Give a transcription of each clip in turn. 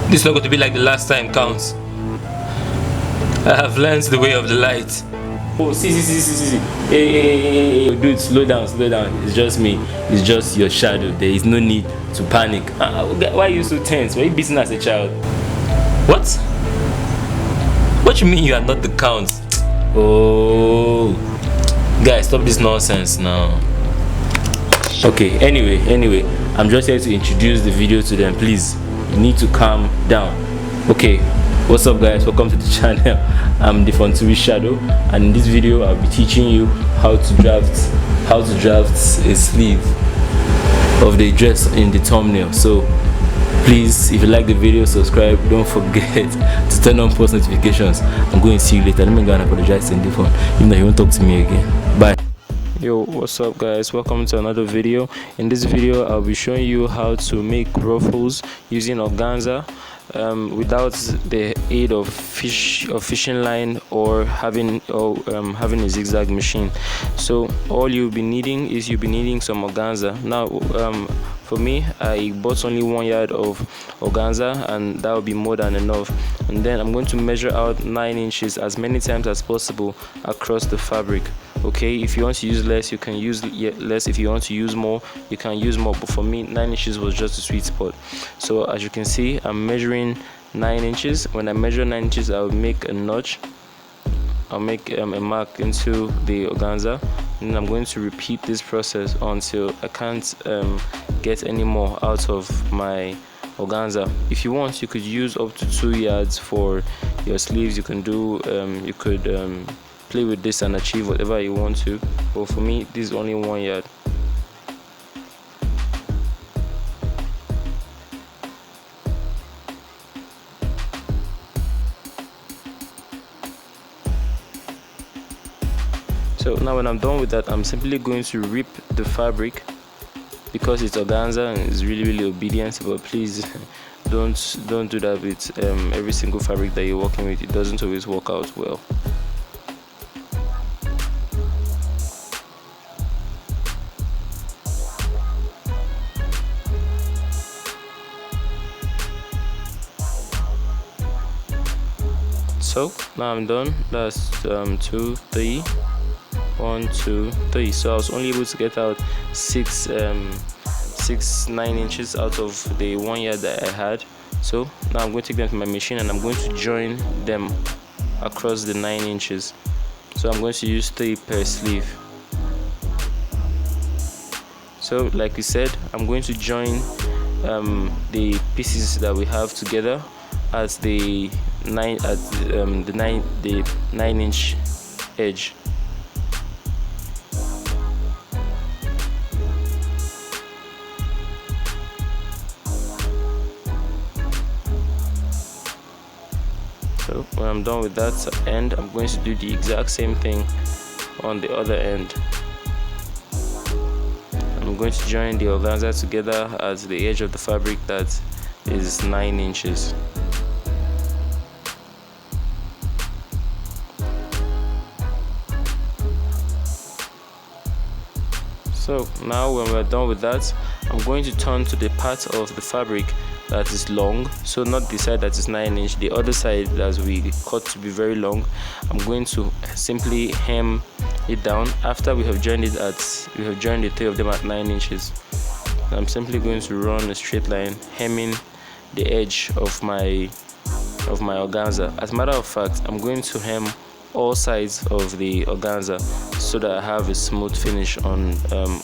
This is not going to be like the last time, counts. I have learned the way of the light. Oh, see. Hey, dude, slow down. It's just me. It's just your shadow. There is no need to panic. Why are you so tense? Why are you beating as a child? What? What you mean you are not the count? Oh, guys, stop this nonsense now. Okay, anyway, I'm just here to introduce the video to them. Please, you need to calm down. Okay, what's up, guys? Welcome to the channel. I'm Ndifon Ntui Shadow, and in this video I'll be teaching you how to draft a sleeve of the dress in the thumbnail. So please, if you like the video, subscribe. Don't forget to turn on post notifications. I'm going to see you later. Let me go and apologize to Ndifon, even though he won't talk to me again. Bye. Yo, what's up, guys? Welcome to another video. In this video I'll be showing you how to make ruffles using organza without the aid of fishing line or having a zigzag machine. So all you'll be needing some organza. Now for me, I bought only 1 yard of organza, and that will be more than enough. And then I'm going to measure out 9 inches as many times as possible across the fabric. Okay, if you want to use less, you can use less. If you want to use more, you can use more. But for me, 9 inches was just a sweet spot. So as you can see, I'm measuring 9 inches. When I measure 9 inches, I'll make a notch. I'll make a mark into the organza, and I'm going to repeat this process until I can't get any more out of my organza. If you want, you could use up to 2 yards for your sleeves. You can do you could play with this and achieve whatever you want to, but for me this is only 1 yard. So now when I'm done with that, I'm simply going to rip the fabric because it's organza and it's really obedient. But please don't do that with every single fabric that you're working with. It doesn't always work out well. So now I'm done. That's 2, 3, 1, 2, 3. So I was only able to get out 9 inches out of the 1 yard that I had. So now I'm going to take them to my machine and I'm going to join them across the 9 inches. So I'm going to use 3 per sleeve. So like we said, I'm going to join the pieces that we have together at the 9 inch edge. So when I'm done with that end, I'm going to do the exact same thing on the other end. I'm going to join the organza together at the edge of the fabric that is 9 inches. So now when we're done with that, I'm going to turn to the part of the fabric that is long. So not the side that is 9 inch, the other side that we cut to be very long. I'm going to simply hem it down after we have joined the 3 of them at 9 inches. I'm simply going to run a straight line, hemming the edge of my organza. As a matter of fact, I'm going to hem all sides of the organza so that I have a smooth finish on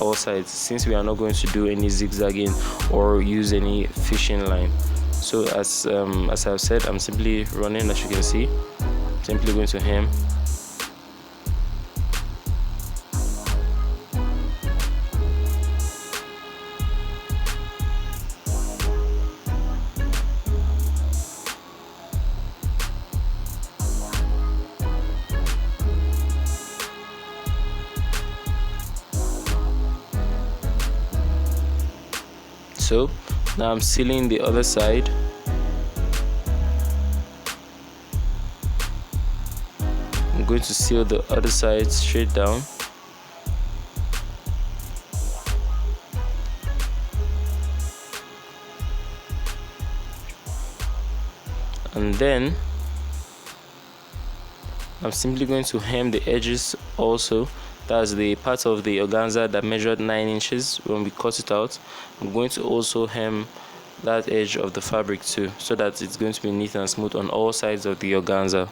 all sides, since we are not going to do any zigzagging or use any fishing line. So as I've said, I'm simply running, as you can see, simply going to hem. So now I'm sealing the other side. I'm going to seal the other side straight down. And then I'm simply going to hem the edges also. That's the part of the organza that measured 9 inches when we cut it out. I'm going to also hem that edge of the fabric too, so that it's going to be neat and smooth on all sides of the organza.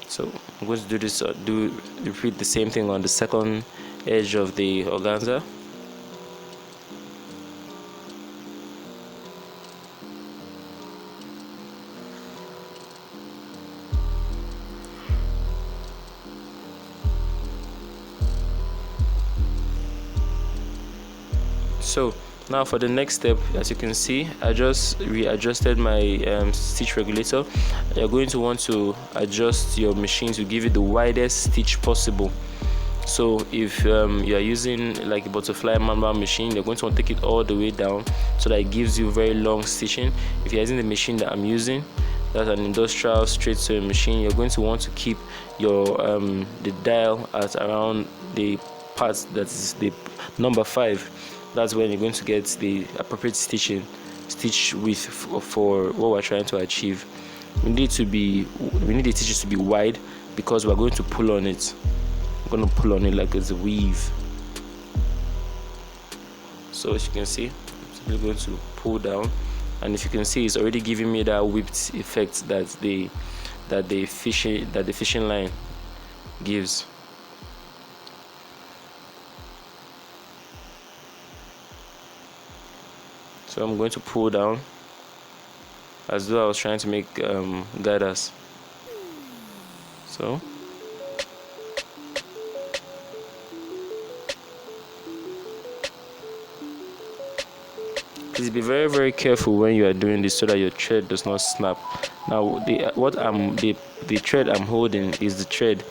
So I'm going to do this, repeat the same thing on the second edge of the organza. So now for the next step, as you can see, I just readjusted my stitch regulator. You're going to want to adjust your machine to give it the widest stitch possible. So if you are using like a butterfly manual machine, you're going to want to take it all the way down so that it gives you very long stitching. If you're using the machine that I'm using, that's an industrial straight sewing machine, you're going to want to keep your the dial at around the part that is the number 5. That's when you're going to get the appropriate stitch width for what we're trying to achieve. We need the stitches to be wide because we're going to pull on it. We're going to pull on it like it's a weave. So as you can see, I'm simply going to pull down, and if you can see, it's already giving me that whipped effect that the fishing line gives. So I'm going to pull down as though I was trying to make gathers. So please be very, very careful when you are doing this so that your thread does not snap. Now the thread I'm holding is the thread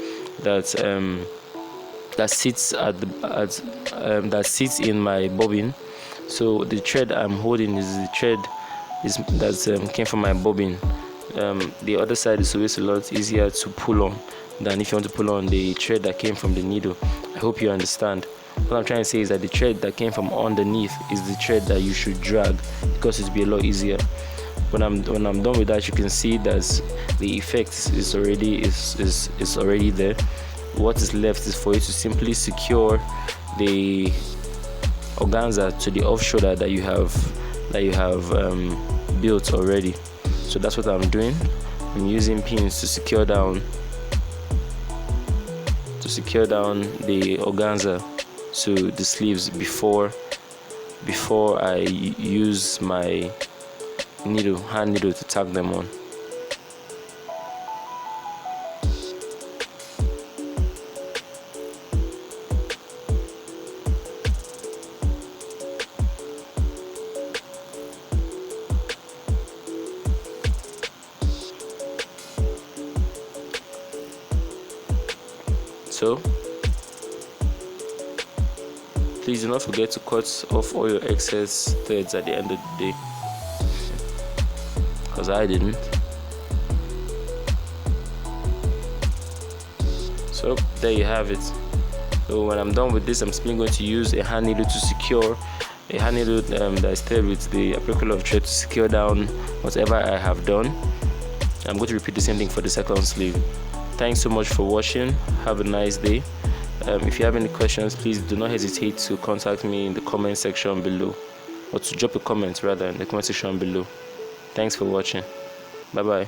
that sits in my bobbin. So the thread I'm holding is the thread that came from my bobbin. The other side is always a lot easier to pull on than if you want to pull on the thread that came from the needle. I hope you understand. What I'm trying to say is that the thread that came from underneath is the thread that you should drag because it'll be a lot easier. When I'm done with that, you can see that the effect is already there. What is left is for you to simply secure the organza to the off shoulder that you have built already. So that's what I'm doing. I'm using pins to secure down the organza to the sleeves before I use my hand needle to tack them on. So please do not forget to cut off all your excess threads at the end of the day, because I didn't. So there you have it. So when I'm done with this, I'm simply going to use a hand needle to secure that is thread with the appropriate of thread to secure down whatever I have done. I'm going to repeat the same thing for the second sleeve. Thanks so much for watching. Have a nice day. If you have any questions, please do not hesitate to contact me in the comment section below, or to drop a comment rather in the comment section below. Thanks for watching. Bye bye.